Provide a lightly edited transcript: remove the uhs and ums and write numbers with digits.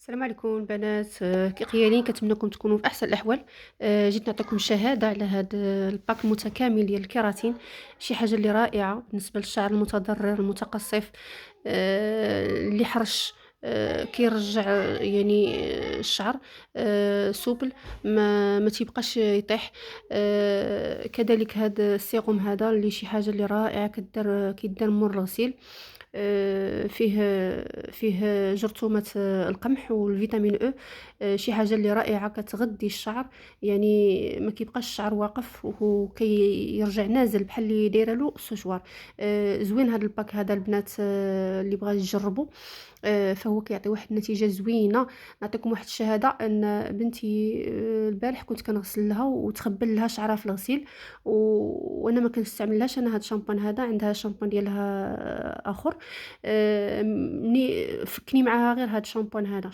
السلام عليكم البنات، كي قيالين كنتمنىكم تكونوا في احسن الاحوال. جيت نعطيكم شهاده على هذا الباك المتكامل ديال الكيراتين. شي حاجه اللي رائعه بالنسبه للشعر المتضرر المتقصف، اللي حرش، كيرجع يعني الشعر سوبل، ما تيبقاش يطيح. كذلك هذا السيروم هذا اللي شي حاجه اللي رائعه، كيدار مور الغسيل. فيه جرثومة القمح والفيتامين او. شي حاجة اللي رائعة كتغذي الشعر، يعني ما كيبقاش الشعر واقف وكيرجع نازل بحال اللي دايره له السشوار. زوين هذا الباك هذا البنات، اللي بغا يجربوا. فهو كيعطي واحد النتيجة زوينة. نعطيكم واحد الشهادة ان بنتي البارح كنت كنغسل لها وتخبل لها شعرها في الغسيل، وانا ما كنستعملهاش. انا هاد الشامبان هذا، عندها شامبان ديالها اخر. مني فكني معاها غير هاد الشامبان هذا.